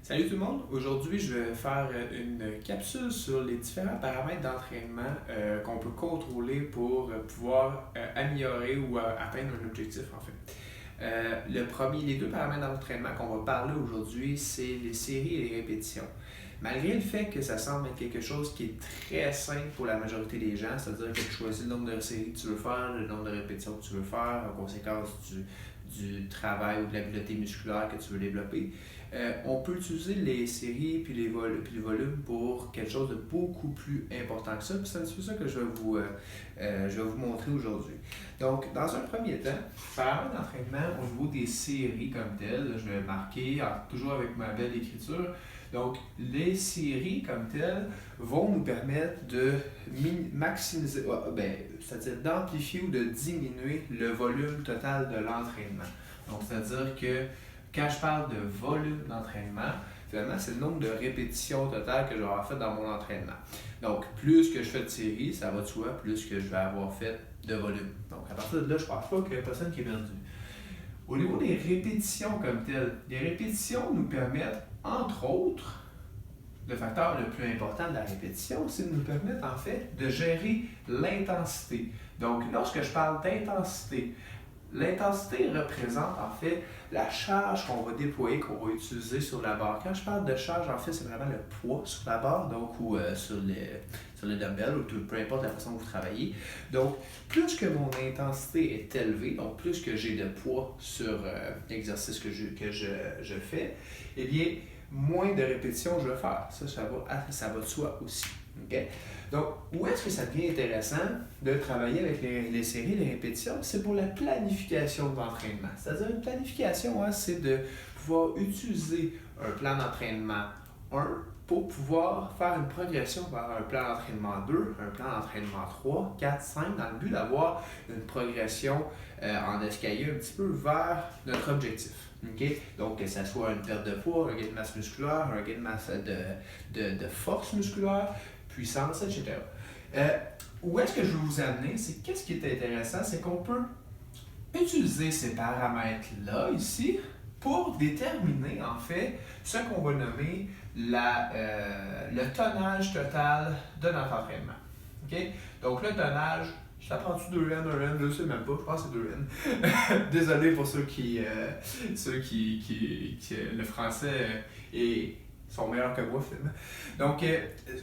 Salut tout le monde! Aujourd'hui, je vais faire une capsule sur les différents paramètres d'entraînement qu'on peut contrôler pour pouvoir améliorer ou atteindre un objectif en fait. Les deux paramètres d'entraînement qu'on va parler aujourd'hui, c'est les séries et les répétitions. Malgré le fait que ça semble être quelque chose qui est très simple pour la majorité des gens, c'est-à-dire que tu choisis le nombre de séries que tu veux faire, le nombre de répétitions que tu veux faire, en conséquence du travail ou de l'habileté musculaire que tu veux développer, on peut utiliser les séries puis le volume pour quelque chose de beaucoup plus important que ça. Puis c'est un petit peu ça que je vais vous montrer aujourd'hui. Donc, dans un premier temps, paramètre d'entraînement au niveau des séries comme telles, je vais marquer toujours avec ma belle écriture. Donc, les séries comme telles vont nous permettre de maximiser, c'est-à-dire d'amplifier ou de diminuer le volume total de l'entraînement. Donc, c'est-à-dire que quand je parle de volume d'entraînement, finalement, c'est le nombre de répétitions totales que je vais avoir fait dans mon entraînement. Donc, plus que je fais de séries, ça va de soi, plus que je vais avoir fait de volume. Donc, à partir de là, je ne pense pas qu'il y a personne qui est perdu. Au niveau des répétitions comme telles, les répétitions nous permettent, entre autres, le facteur le plus important de la répétition, c'est de nous permettre en fait de gérer l'intensité. Donc, lorsque je parle d'intensité, l'intensité représente en fait la charge qu'on va déployer, qu'on va utiliser sur la barre. Quand je parle de charge, en fait, c'est vraiment le poids sur la barre, donc ou sur les dumbbells, ou peu importe la façon que vous travaillez. Donc, plus que mon intensité est élevée, donc plus que j'ai de poids sur l'exercice que je fais, eh bien, moins de répétitions je vais faire. Ça va de soi aussi. Okay? Donc, où est-ce que ça devient intéressant de travailler avec les séries, les répétitions? C'est pour la planification de l'entraînement. C'est-à-dire une planification, c'est de pouvoir utiliser un plan d'entraînement 1 pour pouvoir faire une progression vers un plan d'entraînement 2, un plan d'entraînement 3, 4, 5, dans le but d'avoir une progression en escalier un petit peu vers notre objectif. Okay? Donc, que ce soit une perte de poids, un gain de masse musculaire, un gain de masse de force musculaire, puissance, etc. Où est-ce que je veux vous amener? C'est qu'est-ce qui est intéressant, c'est qu'on peut utiliser ces paramètres-là ici pour déterminer en fait ce qu'on va nommer le tonnage total de notre entraînement. Okay? Donc le tonnage, ça prend-tu 2 N, 1 N, je ne sais même pas, je pense que c'est 2 N. Désolé pour ceux qui le français sont meilleurs que moi, finalement. Donc,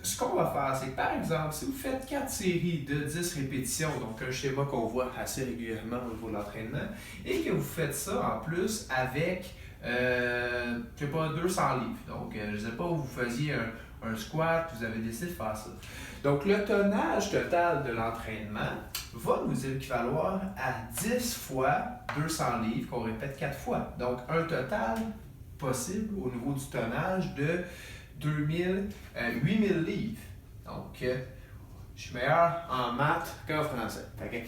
ce qu'on va faire, c'est que par exemple, si vous faites 4 séries de 10 répétitions, donc un schéma qu'on voit assez régulièrement au niveau de l'entraînement, et que vous faites ça en plus avec, 200 livres. Donc, je ne sais pas, vous faisiez un squat, vous avez décidé de faire ça. Donc, le tonnage total de l'entraînement va nous équivaloir à 10 fois 200 livres qu'on répète 4 fois. Donc, un total possible au niveau du tonnage de 8000 livres. Donc, je suis meilleur en maths qu'en français. Okay?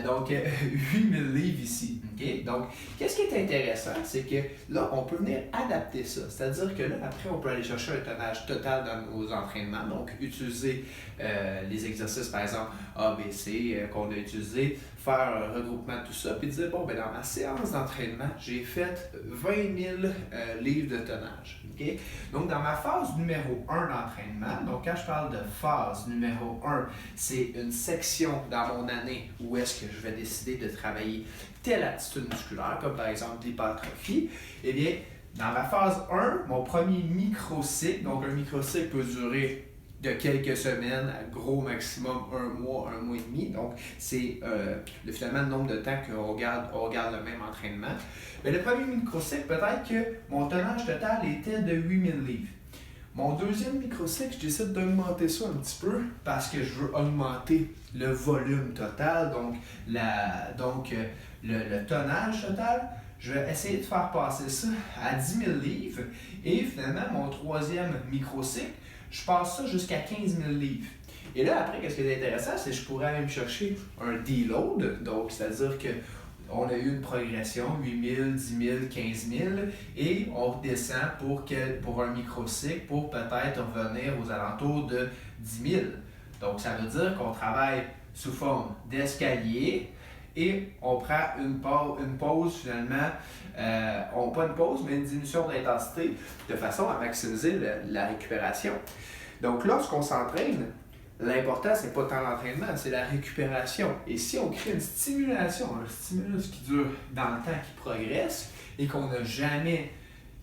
Donc, 8000 livres ici. Okay? Donc, qu'est-ce qui est intéressant, c'est que là, on peut venir adapter ça. C'est-à-dire que là, après, on peut aller chercher un tonnage total dans nos entraînements. Donc, utiliser les exercices, par exemple, A, B, C, qu'on a utilisé, faire un regroupement de tout ça, puis dire, bon, ben dans ma séance d'entraînement, j'ai fait 20 000 livres de tonnage. Okay? Donc, dans ma phase numéro 1 d'entraînement, donc quand je parle de phase numéro 1, c'est une section dans mon année où est-ce que je vais décider de travailler telle aptitude musculaire, comme par exemple l'hypertrophie, eh bien, dans ma phase 1, mon premier microcycle, donc un microcycle peut durer de quelques semaines à gros maximum un mois et demi. Donc, c'est finalement le nombre de temps qu'on regarde le même entraînement. Mais le premier microcycle, peut-être que mon tonnage total était de 8000 livres. Mon deuxième microcycle, je décide d'augmenter ça un petit peu parce que je veux augmenter le volume total, donc le tonnage total. Je vais essayer de faire passer ça à 10 000 livres. Et finalement, mon troisième microcycle, je passe ça jusqu'à 15 000 livres. Et là, après, qu'est-ce qui est intéressant, c'est que je pourrais aller me chercher un deload, donc c'est-à-dire qu'on a eu une progression, 8 000, 10 000, 15 000, et on redescend pour un microcycle pour peut-être revenir aux alentours de 10 000. Donc, ça veut dire qu'on travaille sous forme d'escalier et on prend une pause finalement, pas une pause, mais une diminution d'intensité de façon à maximiser la récupération. Donc lorsqu'on s'entraîne, l'important, c'est pas tant l'entraînement, c'est la récupération. Et si on crée une stimulation, un stimulus qui dure dans le temps, qui progresse, et qu'on n'a jamais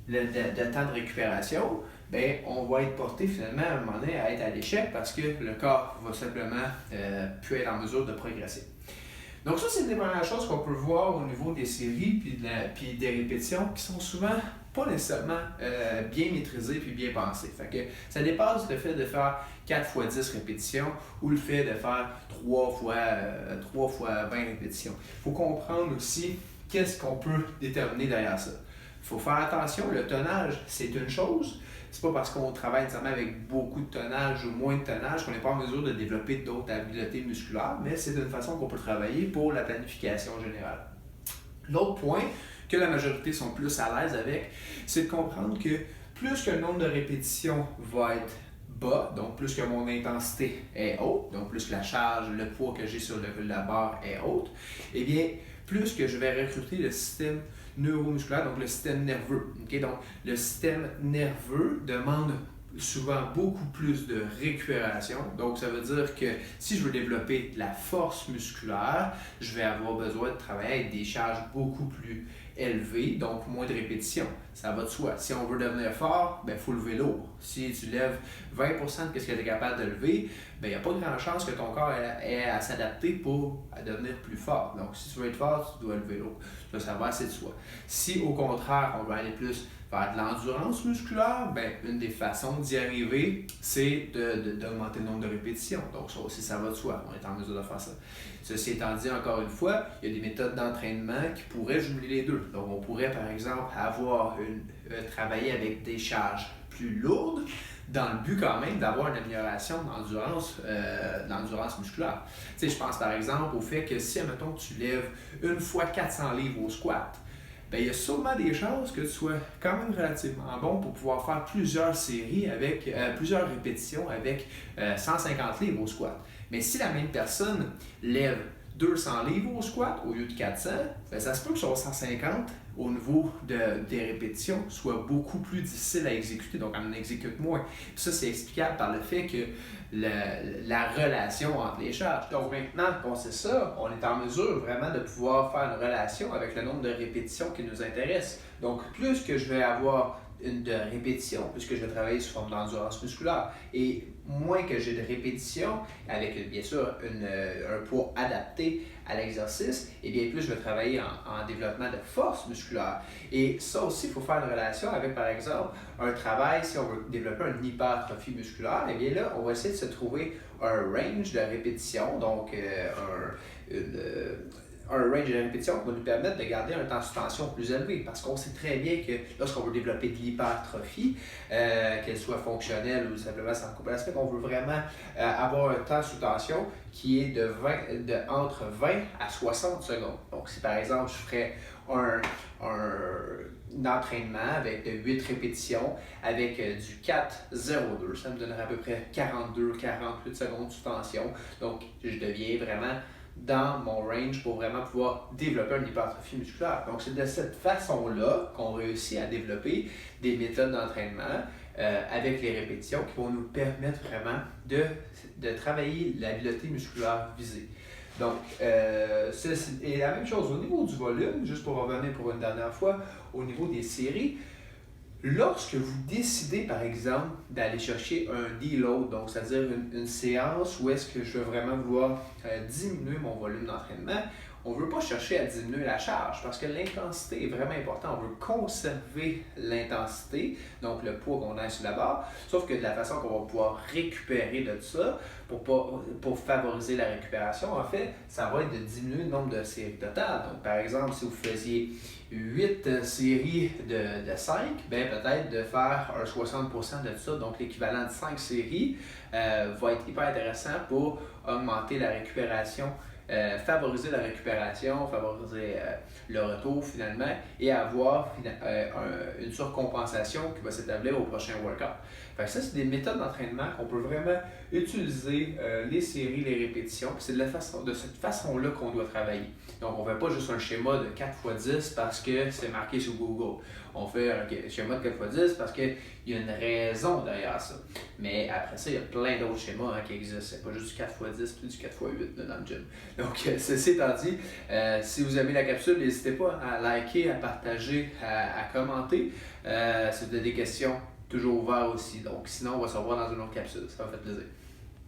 de temps de récupération, ben, on va être porté finalement à un moment donné à être à l'échec parce que le corps va simplement plus être en mesure de progresser. Donc ça, c'est une des premières choses qu'on peut voir au niveau des séries puis des répétitions qui sont souvent pas nécessairement bien maîtrisées puis bien pensées. Fait que ça dépasse le fait de faire 4 fois 10 répétitions ou le fait de faire 3 fois 20 répétitions. Il faut comprendre aussi qu'est-ce qu'on peut déterminer derrière ça. Il faut faire attention, le tonnage, c'est une chose. C'est pas parce qu'on travaille nécessairement avec beaucoup de tonnage ou moins de tonnage qu'on n'est pas en mesure de développer d'autres habiletés musculaires, mais c'est une façon qu'on peut travailler pour la planification générale. L'autre point que la majorité sont plus à l'aise avec, c'est de comprendre que plus que le nombre de répétitions va être bas, donc plus que mon intensité est haute, donc plus que la charge, le poids que j'ai sur la barre est haute, eh bien, plus que je vais recruter le système neuromusculaire, donc le système nerveux. Okay? Donc, le système nerveux demande souvent beaucoup plus de récupération. Donc, ça veut dire que si je veux développer la force musculaire, je vais avoir besoin de travailler avec des charges beaucoup plus élevées, donc moins de répétitions. Ça va de soi. Si on veut devenir fort, il faut lever lourd. Si tu lèves 20% de ce que tu es capable de lever, il n'y a pas grand chance que ton corps ait à s'adapter pour devenir plus fort. Donc, si tu veux être fort, tu dois lever lourd. Ça va assez de soi. Si au contraire, on veut aller plus vers de l'endurance musculaire, une des façons d'y arriver, c'est d'augmenter le nombre de répétitions. Donc, ça aussi, ça va de soi. On est en mesure de faire ça. Ceci étant dit, encore une fois, il y a des méthodes d'entraînement qui pourraient jumeler les deux. Donc, on pourrait, par exemple, travailler avec des charges plus lourdes dans le but quand même d'avoir une amélioration d'endurance musculaire. Tu sais, je pense par exemple au fait que si, admettons, tu lèves une fois 400 livres au squat, il y a sûrement des chances que tu sois quand même relativement bon pour pouvoir faire plusieurs séries avec plusieurs répétitions avec 150 livres au squat. Mais si la même personne lève 200 livres au squat au lieu de 400, ça se peut que sur 150, au niveau des répétitions, soit beaucoup plus difficile à exécuter, donc on en exécute moins. Puis ça, c'est explicable par le fait que la relation entre les charges. Donc maintenant qu'on sait ça, on est en mesure vraiment de pouvoir faire une relation avec le nombre de répétitions qui nous intéresse. Donc plus que je vais avoir de répétitions, puisque je vais travailler sous forme d'endurance musculaire, et moins que j'ai de répétitions, avec bien sûr un poids adapté à l'exercice, et bien plus je vais travailler en développement de force musculaire. Et ça aussi, il faut faire une relation avec, par exemple, un travail, si on veut développer une hypertrophie musculaire, et bien là, on va essayer de se trouver un range de répétition, donc un range de répétition qui va nous permettre de garder un temps sous tension plus élevé. Parce qu'on sait très bien que lorsqu'on veut développer de l'hypertrophie, qu'elle soit fonctionnelle ou simplement sans couper l'aspect, on veut vraiment avoir un temps sous tension qui est entre 20 à 60 secondes. Donc si par exemple je ferais un entraînement avec de 8 répétitions avec du 4-0-2, ça me donnerait à peu près 42-48 secondes sous tension. Donc je deviens vraiment dans mon range pour vraiment pouvoir développer une hypertrophie musculaire. Donc, c'est de cette façon-là qu'on réussit à développer des méthodes d'entraînement avec les répétitions qui vont nous permettre vraiment de travailler l'habileté musculaire visée. Donc, et la même chose au niveau du volume, juste pour revenir pour une dernière fois, au niveau des séries. Lorsque vous décidez, par exemple, d'aller chercher un deload, donc c'est-à-dire une séance où est-ce que je veux vraiment vouloir diminuer mon volume d'entraînement, on ne veut pas chercher à diminuer la charge parce que l'intensité est vraiment importante. On veut conserver l'intensité, donc le poids qu'on a sur la barre, sauf que de la façon qu'on va pouvoir récupérer de ça pour favoriser la récupération, en fait, ça va être de diminuer le nombre de séries totales. Donc, par exemple, si vous faisiez 8 séries de 5, peut-être de faire un 60% de ça, donc l'équivalent de 5 séries, va être hyper intéressant pour augmenter la récupération favoriser la récupération, favoriser le retour finalement et avoir une surcompensation qui va s'établir au prochain workout. Fait que ça, c'est des méthodes d'entraînement qu'on peut vraiment utiliser, les séries, les répétitions, puis c'est de cette façon-là qu'on doit travailler. Donc, on ne fait pas juste un schéma de 4x10 parce que c'est marqué sur Google. On fait un schéma de 4x10 parce qu'il y a une raison derrière ça. Mais après ça, il y a plein d'autres schémas qui existent. C'est pas juste du 4x10 puis du 4x8 dans le gym. Donc, ceci étant dit, si vous aimez la capsule, n'hésitez pas à liker, à partager, à commenter. Si vous avez des questions, toujours ouvert aussi. Donc, sinon, on va se revoir dans une autre capsule. Ça va faire plaisir.